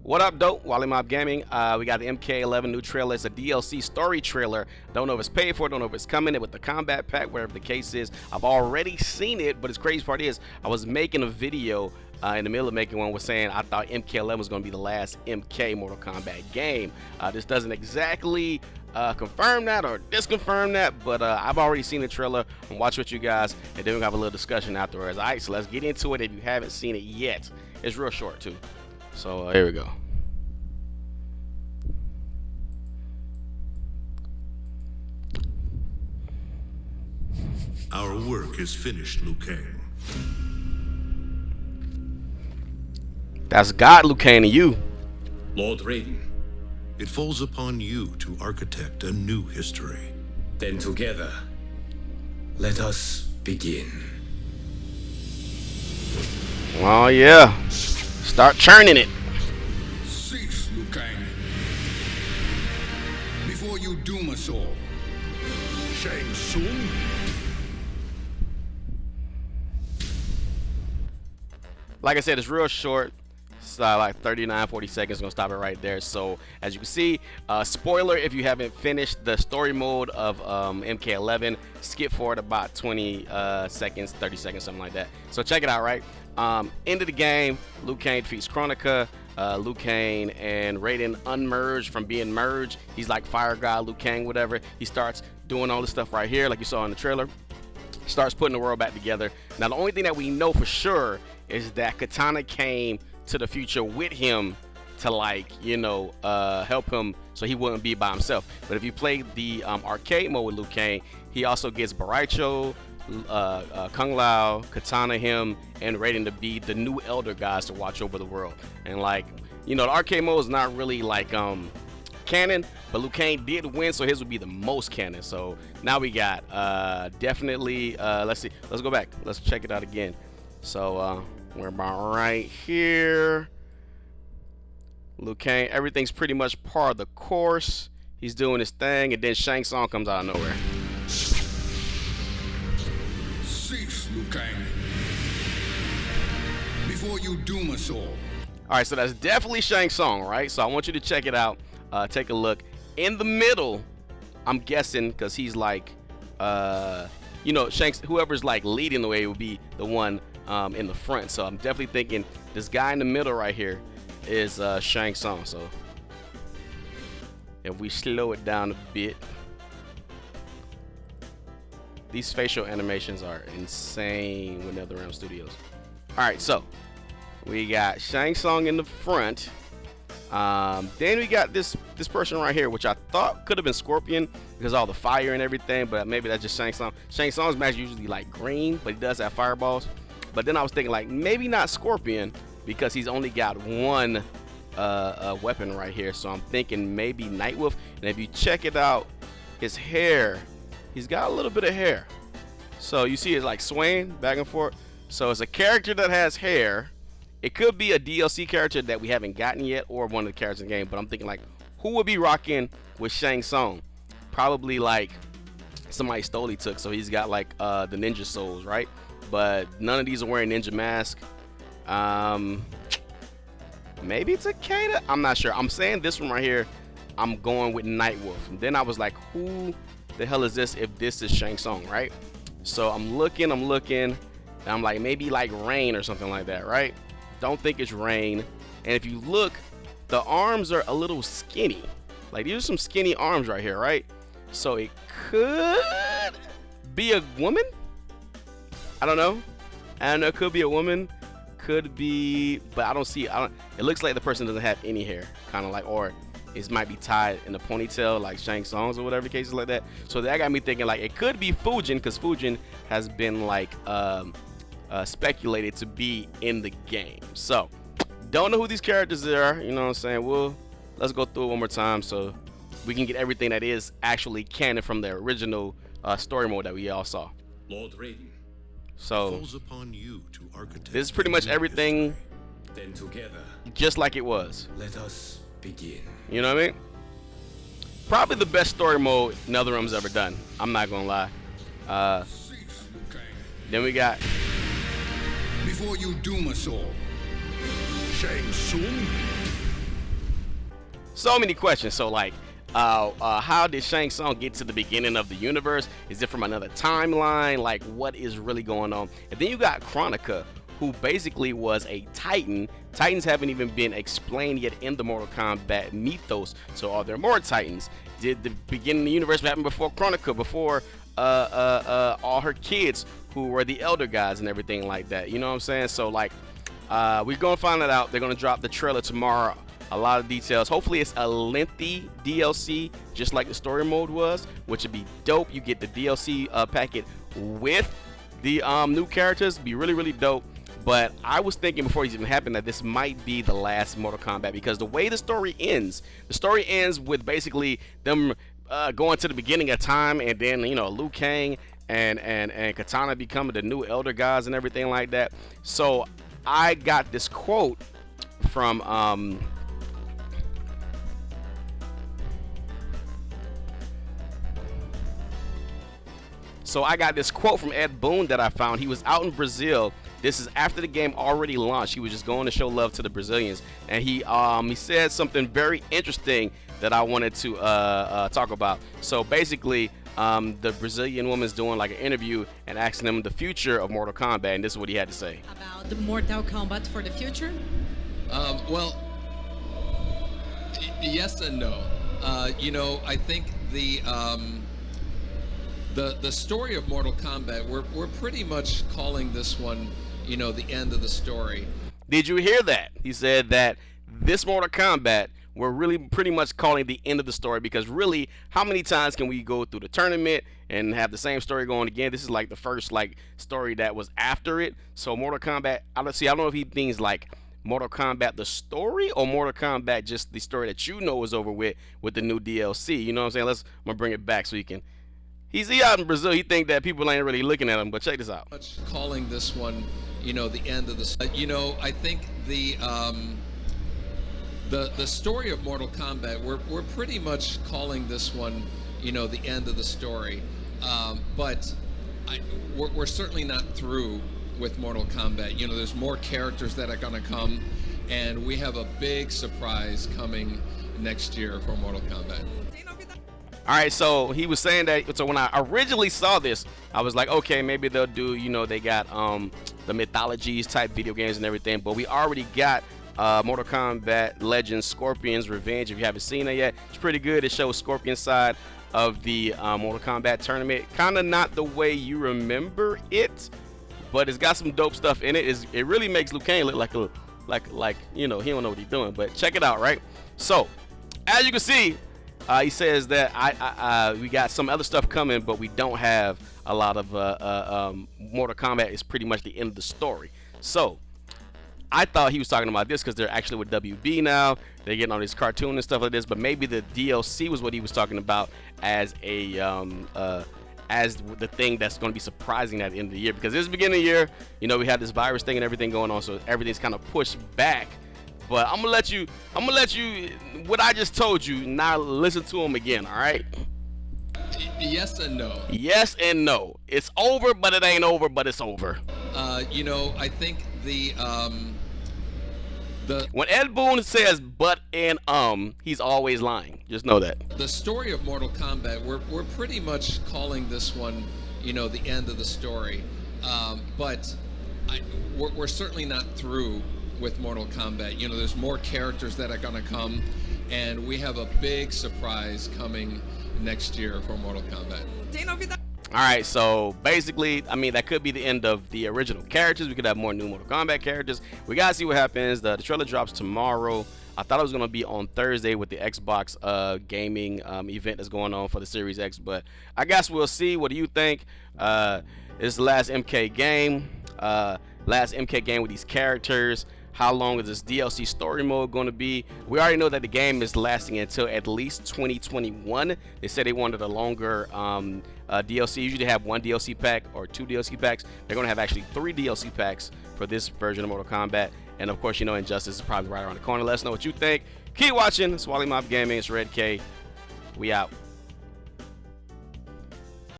What up, dope? Wally Mob Gaming. We got the MK11 new trailer. It's a DLC story trailer. Don't know if it's paid for, don't know if it's coming with the combat pack, whatever the case is. I've already seen it, but the crazy part is I was making a video in the middle of making one was saying I thought MK11 was going to be the last MK Mortal Kombat game. This doesn't exactly confirm that or disconfirm that, but I've already seen the trailer and watch with you guys, and then we'll have a little discussion afterwards. All right, so let's get into it if you haven't seen it yet. It's real short too. So here we go. Our work is finished, Liu Kang. That's God, Liu Kang, to you. Lord Raiden. It falls upon you to architect a new history. Then together, let us begin. Oh yeah. Start churning it. Cease, Liu Kang, before you doom us all. Shang Tsung? Like I said, it's real short. It's like 39-40 seconds. Gonna stop it right there. So as you can see, spoiler if you haven't finished the story mode of MK11, skip forward about 20 seconds, 30 seconds, something like that. So check it out, right? End of the game, Liu Kang defeats Kronika. Liu Kang and Raiden unmerged from being merged. He's like Fire God, Liu Kang, whatever. He starts doing all this stuff right here, like you saw in the trailer. Starts putting the world back together. Now the only thing that we know for sure is that Katana came to the future with him to, like, you know, help him so he wouldn't be by himself. But if you play the arcade mode with Liu Kang, he also gets Baraicho, Kung Lao, Katana, him, and Raiden to be the new elder guys to watch over the world. And, like, you know, the arcade mode is not really like canon, but Liu Kang did win, so his would be the most canon. So now we got definitely let's see, let's go back, let's check it out again. So we're about right here. Liu Kang, everything's pretty much part of the course. He's doing his thing, and then Shang Tsung comes out of nowhere. Cease, Liu Kang, before you doom us all. All right, so that's definitely Shang Tsung, right? So I want you to check it out. Take a look. In the middle, I'm guessing, because he's like, you know, whoever's like leading the way will be the one in the front. So I'm definitely thinking this guy in the middle right here is Shang Tsung. So if we slow it down a bit, these facial animations are insane with NetherRealm Studios. All right, so we got Shang Tsung in the front. Then we got this person right here, which I thought could have been Scorpion because of all the fire and everything, but maybe that's just Shang Tsung. Shang Tsung's match usually like green, but he does have fireballs. But then I was thinking like maybe not Scorpion because he's only got one weapon right here. So I'm thinking maybe Nightwolf. And if you check it out, his hair, he's got a little bit of hair. So you see it's like swaying back and forth. So it's a character that has hair. It could be a DLC character that we haven't gotten yet, or one of the characters in the game, but I'm thinking like, who would be rocking with Shang Tsung? Probably like somebody Stoli took, so he's got like the ninja souls, right? But none of these are wearing ninja mask. Maybe it's a Takeda. I'm not sure. I'm saying this one right here, I'm going with Nightwolf. And then I was like, who the hell is this if this is Shang Tsung, right? So I'm looking, and I'm like, maybe like Rain or something like that, right? Don't think it's Rain. And if you look, the arms are a little skinny. Like these are some skinny arms right here, right? So it could be a woman. I don't know. It could be a woman. Could be, but I don't see. It looks like the person doesn't have any hair, kind of like, or it might be tied in a ponytail like Shang Tsung's or whatever cases like that. So that got me thinking like it could be Fujin, because Fujin has been like speculated to be in the game. So don't know who these characters are, you know what I'm saying? Let's go through it one more time so we can get everything that is actually canon from the original story mode that we all saw. Lord Raiden. So Falls upon you to architect this is pretty much everything Then together, just like it was. let us begin. You know what I mean? Probably the best story mode NetherRealm's ever done. I'm not gonna lie. Cease, Liu Kang, Then we got before you doom us all. Shang Tsung? so many questions. So like, how did Shang Tsung get to the beginning of the universe? Is it from another timeline? Like, what is really going on? And then you got Chronica, who basically was a Titan. Titans haven't even been explained yet in the Mortal Kombat mythos. So are there more Titans? Did the beginning of the universe happen before Chronica, before all her kids who were the elder gods and everything like that? You know what I'm saying? So like, we're gonna find it out. They're gonna drop the trailer tomorrow. A lot of details. Hopefully it's a lengthy DLC, just like the story mode was, which would be dope. You get the DLC packet with the new characters. Be really, really dope. But I was thinking before this even happened that this might be the last Mortal Kombat, because the way the story ends with basically them going to the beginning of time, and then, you know, Liu Kang and Katana becoming the new elder gods and everything like that. So I got this quote from Ed Boon that I found. He was out in Brazil. This is after the game already launched. He was just going to show love to the Brazilians, and he said something very interesting that I wanted to talk about. So basically, the Brazilian woman's doing like an interview and asking him the future of Mortal Kombat, and this is what he had to say about the Mortal Kombat for the future. Well, yes and no. You know, I think the story of Mortal Kombat, we're pretty much calling this one, you know, the end of the story. Did you hear that? He said that this Mortal Kombat, we're really pretty much calling the end of the story, because really, how many times can we go through the tournament and have the same story going again? This is like the first like story that was after it. So Mortal Kombat, I don't know if he means like Mortal Kombat the story, or Mortal Kombat just the story that you know is over with the new DLC. You know what I'm saying? I'm gonna bring it back so you can. He's out in Brazil. He think that people ain't really looking at him, but check this out. Much calling this one, you know, the end of the. You know, I think the story of Mortal Kombat, we're pretty much calling this one, you know, the end of the story. But we're certainly not through with Mortal Kombat. You know, there's more characters that are gonna come, and we have a big surprise coming next year for Mortal Kombat. All right, so he was saying that. So when I originally saw this, I was like, okay, maybe they'll do, you know, they got the mythologies type video games and everything, but we already got Mortal Kombat Legends Scorpion's Revenge. If you haven't seen it yet, it's pretty good. It shows Scorpion's side of the Mortal Kombat tournament. Kind of not the way you remember it, but it's got some dope stuff in it. It really makes Liu Kang look like you know, he don't know what he's doing. But check it out, right? So as you can see, he says that we got some other stuff coming, but we don't have a lot of Mortal Kombat. Is pretty much the end of the story. So I thought he was talking about this because they're actually with WB now. They're getting on this cartoon and stuff like this, but maybe the DLC was what he was talking about as a as the thing that's going to be surprising at the end of the year, because this is the beginning of the year. You know, we had this virus thing and everything going on, so everything's kind of pushed back. But I'm gonna let you what I just told you now listen to him again. All right? Yes and no. Yes and no. It's over, but it ain't over, but it's over. You know, I think when Ed Boon says but and he's always lying. Just know that. The story of Mortal Kombat, we're pretty much calling this one, you know, the end of the story. But we're certainly not through with Mortal Kombat. You know, there's more characters that are gonna come, and we have a big surprise coming next year for Mortal Kombat. All right, so basically, I mean, that could be the end of the original characters. We could have more new Mortal Kombat characters. We gotta see what happens. The trailer drops tomorrow. I thought it was gonna be on Thursday with the Xbox gaming event that's going on for the Series X, but I guess we'll see. What do you think? It's the last MK game. Last MK game with these characters. How long is this DLC story mode going to be? We already know that the game is lasting until at least 2021. They said they wanted a longer DLC. Usually have one DLC pack or two DLC packs. They're going to have actually 3 DLC packs for this version of Mortal Kombat. And of course, you know, Injustice is probably right around the corner. Let us know what you think. Keep watching. It's Wally Mob Gaming. It's Red K. We out.